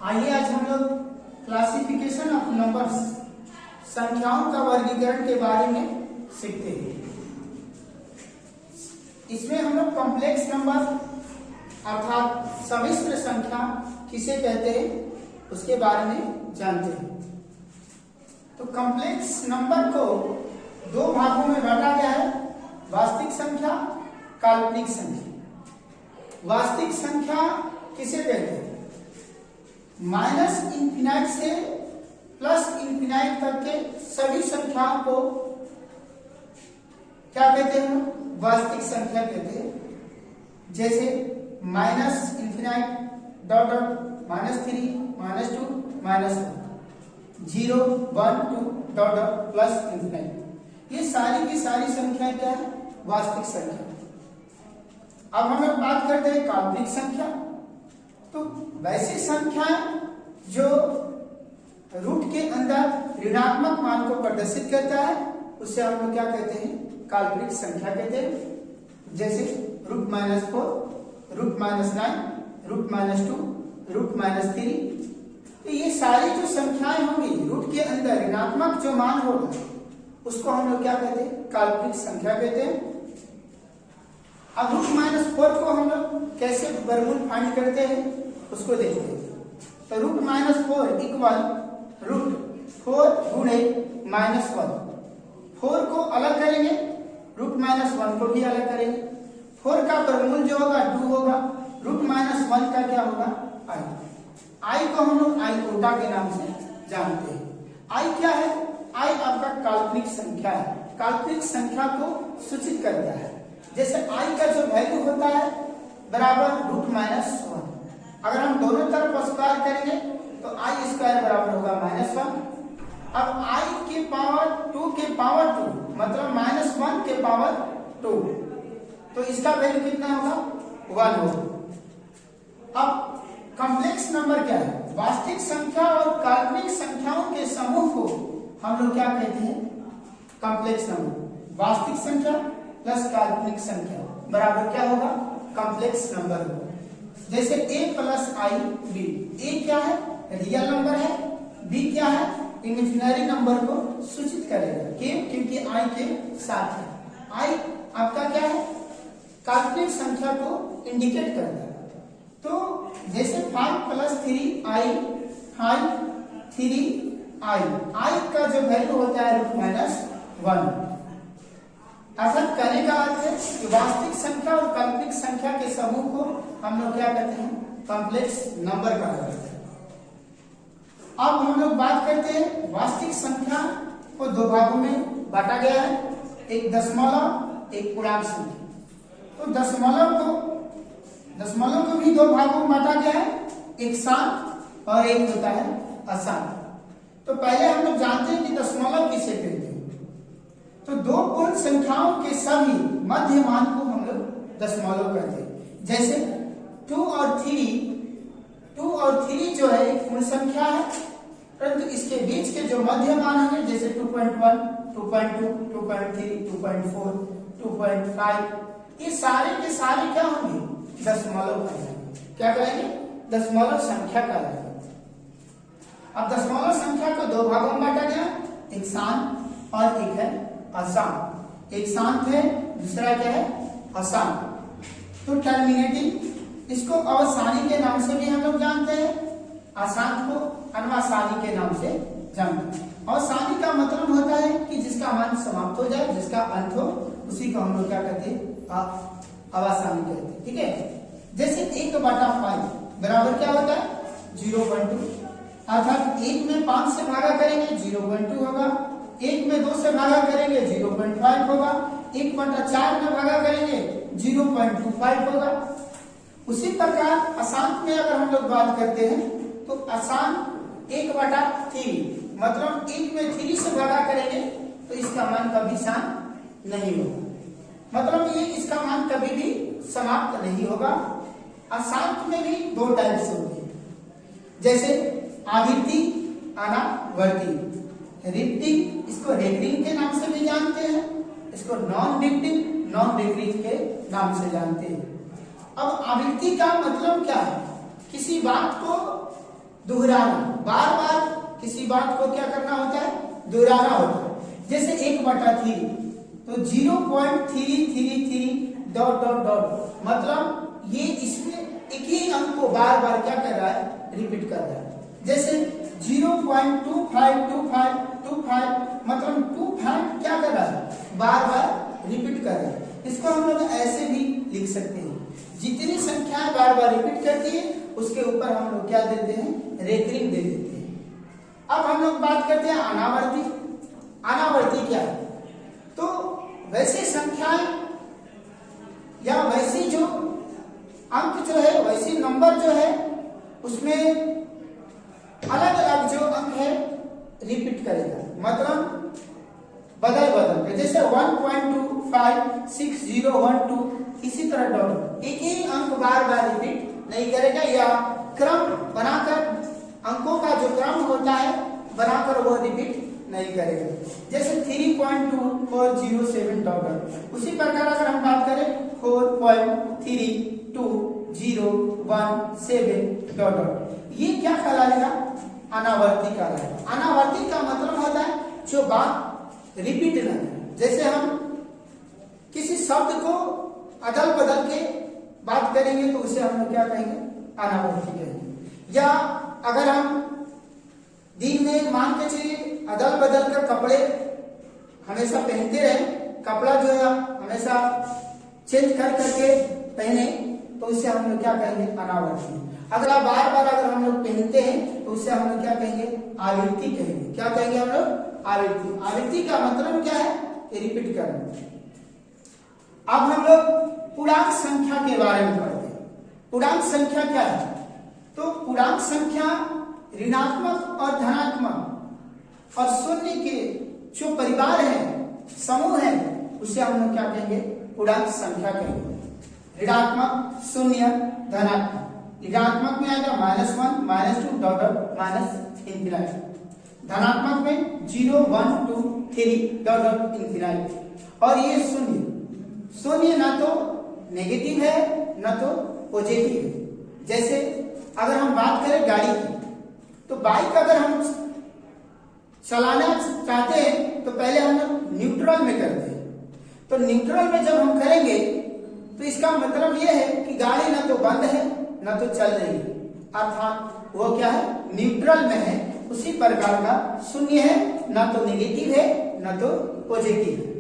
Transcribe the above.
आइए आज हम लोग क्लासिफिकेशन ऑफ नंबर्स, संख्याओं का वर्गीकरण के बारे में सीखते हैं। इसमें हम लोग कॉम्प्लेक्स नंबर अर्थात सम्मिश्र संख्या किसे कहते हैं उसके बारे में जानते हैं। तो कॉम्प्लेक्स नंबर को दो भागों में बांटा गया है, वास्तविक संख्या, काल्पनिक संख्या। वास्तविक संख्या किसे कहते हैं? माइनस इंफिनाइट से प्लस इंफिनाइट तक के सभी संख्याओं को क्या कहते हैं? वास्तविक संख्या कहते हैं। जैसे minus infinite dot dot -3 -2 -1 0 1 2 dot dot plus infinite, ये सारी की सारी संख्याएं क्या है? वास्तविक संख्या। अब हम लोग बात करते हैं काल्पनिक संख्या। तो वैसी संख्याएं जो रूट के अंदर ऋणात्मक मान को प्रदर्शित करता है उसे हम लोग क्या कहते हैं? काल्पनिक संख्या कहते हैं। जैसे √-4, √-9, √-2, √-3। तो ये सारी जो संख्याएं होंगी रूट के अंदर ऋणात्मक जो मान होगा उसको हम लोग क्या कहते हैं? काल्पनिक संख्या कहते हैं। अब √-4 को हम लोग कैसे वर्गमूल फाइंड करते हैं उसको देखते हैं। तो √-4 इक्वल √4 गुणे -1। 4 को अलग करेंगे, √-1 को भी अलग करेंगे। 4 का वर्गमूल जो होगा 2 होगा, √-1 का क्या होगा? i को हम लोग आइओटा के नाम से जानते हैं। i क्या है? i आपका काल्पनिक संख्या है, काल्पनिक संख्या को सूचित करता है। जैसे i का जो वैल्यू होता है बराबर √-1। अगर हम दोनों तरफ स्क्वायर करेंगे तो i स्क्वायर बराबर होगा -1। अब i के पावर 2 के पावर 2 मतलब -1 के पावर 2, तो इसका वैल्यू कितना होगा? 1 होगा। अब कॉम्प्लेक्स नंबर क्या है? वास्तविक संख्या और काल्पनिक संख्याओं के समूह को हम लोग क्या कहते हैं? Complex number. वास्तविक संख्या प्लस काल्पनिक संख्या बराबर क्या होगा? कॉम्प्लेक्स नंबर होगा। जैसे a + i b, a क्या है? रियल नंबर है, b क्या है? इमेजिनरी नंबर को सूचित करेगा। क्यों? क्योंकि i के साथ है। i आपका क्या है? काल्पनिक संख्या को इंडिकेट करता है। तो जैसे 5 + 3i 5 3i, i का जो वैल्यू होता है √-1। अर्थात कहने का अर्थ है कि वास्तविक संख्या और काल्पनिक संख्या के समूह को हम लोग क्या कहते हैं? कॉम्प्लेक्स नंबर कहा जाता है। अब हम लोग बात करते हैं वास्तविक संख्या को दो भागों में बांटा गया है, एक दशमलव, एक पूर्णांक संख्या। तो दशमलव को भी दो भागों में बांटा गया है, एक शांत और एक होता है अशांत। तो पहले हम लोग जानते हैं कि दशमलव किसे कहते हैं। तो दो पूर्ण संख्याओं के सभी मध्य मान को हम लोग दशमलव कहते हैं। जैसे 2 और 3 जो है एक पूर्ण संख्या है, परंतु इसके बीच के जो मध्य मान होंगे जैसे 2.1, 2.2, 2.3, 2.4, 2.5, ये सारे के सारे क्या होंगे? दशमलव कहलाएंगे। क्या कहेंगे? दशमलव संख्या कहलाएंगे। अब दशमलव संख्या को दो भागों में बांटा गया, एक शांत और एक है अशांत। एक शांत है, दूसरा क्या है? अशांत। तो टर्मिनेटिंग, इसको अवसानी के नाम से भी हम लोग जानते हैं, अशांत को अनवसानी के नाम से जानते हैं। अवसानी का मतलब होता है कि जिसका मान समाप्त हो जाए, जिसका अंत हो, उसी को हम लोग क्या कहते हैं? अवसानी कहते हैं। ठीक है। जैसे 1/5 बराबर क्या होता है? 0.2। अर्थात 1 में 5 से भागा करेंगे 0.2 होगा, 1 में 2 से भागा करेंगे 0.5 होगा, 1/4 में भागा करेंगे 0.25 होगा। उसी प्रकार अशांत में अगर हम लोग बात करते हैं तो अशांत 1/3 मतलब 1 में 3 से भागा करेंगे तो इसका मान कभी शांत नहीं होगा, मतलब ये इसका मान कभी भी समाप्त नहीं होगा। अशांत में भी दो टाइप से होते हैं, जैसे आवृत्ति, अनावर्ती। रिक्टिंग, इसको रेकरिंग के नाम से भी जानते हैं, इसको नॉन रिकरिंग के नाम से जानते हैं। अब आवृत्ति का मतलब क्या है? किसी बात को दोहराना, बार बार किसी बात को क्या करना होता है, दोहराना होता है। जैसे 1/3 तो 0.333 डॉट डॉट डॉट, मतलब ये इसमें एक ही अंक को बार बार क्या कर रहा है, रिपीट कर रहा है। जैसे 0.252525, मतलब 25 क्या कर रहा है, बार बार रिपीट कर रहा है। इसको हम लोग ऐसे भी लिख सकते हैं, जितनी संख्याएं बार बार रिपीट करती है उसके ऊपर हम लोग क्या देते हैं, रेकरिंग दे देते हैं। अब हम लोग बात करते हैं अनावर्ती। अनावर्ती क्या है, तो वैसी संख्याएं या वैसी जो अंक जो है, वैसी नंबर जो है, उसमें अलग अलग जो अंक है रिपीट करेगा, मतलब बदल बदल के। जैसे 1.256012, इसी तरह डॉट, एक ही अंक बार बार रिपीट नहीं करेगा, या क्रम बनाकर अंकों का जो क्रम होता है बनाकर वो रिपीट नहीं करेगा। जैसे 3.2407 डॉट, उसी प्रकार अगर हम बात करें 4.320117 डॉट, ये क्या कहलाएगा, अनावर्ती कहलाएगा। अनावर्ती का मतलब होता है जो बात रिपीट ना करे। जैसे हम किसी शब्द को अदल बदल के बात करेंगे तो उसे हम लोग क्या कहेंगे, अनावर्ती कहेंगे। या अगर हम दिन में मान के चलिए अदल बदल कर कपड़े हमेशा पहनते रहे, कपड़ा जो है हमेशा चेंज कर करके पहने, तो उसे हम लोग क्या कहेंगे, अनावर्ती। अगर बार बार अगर हम लोग पहनते हैं तो उसे हम लोग क्या कहेंगे, आवृत्ति कहेंगे। क्या कहेंगे हम लोग, आवृत्ति। आवृत्ति का मतलब क्या है, रिपीट करना। अब हम लोग पूर्णांक संख्या के बारे में पढ़ते हैं। पूर्णांक संख्या क्या है, तो पूर्णांक संख्या ऋणात्मक और धनात्मक और शून्य के जो परिवार है, समूह है, उसे हम लोग क्या कहेंगे, पूर्णांक संख्या कहेंगे। ऋणात्मक, शून्य, धनात्मक। ऋणात्मक में आएगा -1, -2 डॉट डॉट -इंफिनिटी। धनात्मक में 0 1 2 3 डॉट डॉट इंफिनिटी। और ये शून्य, शून्य ना तो नेगेटिव है ना तो पॉजिटिव है। जैसे अगर हम बात करें गाड़ी की, तो बाइक अगर हम चलाना चाहते हैं तो पहले हम लोग न्यूट्रल में करते हैं। तो न्यूट्रल में जब हम करेंगे तो इसका मतलब यह है कि गाड़ी ना तो बंद है ना तो चल रही है, अर्थात वो क्या है, न्यूट्रल में है। उसी प्रकार का शून्य है, ना तो नेगेटिव है ना तो पॉजिटिव है।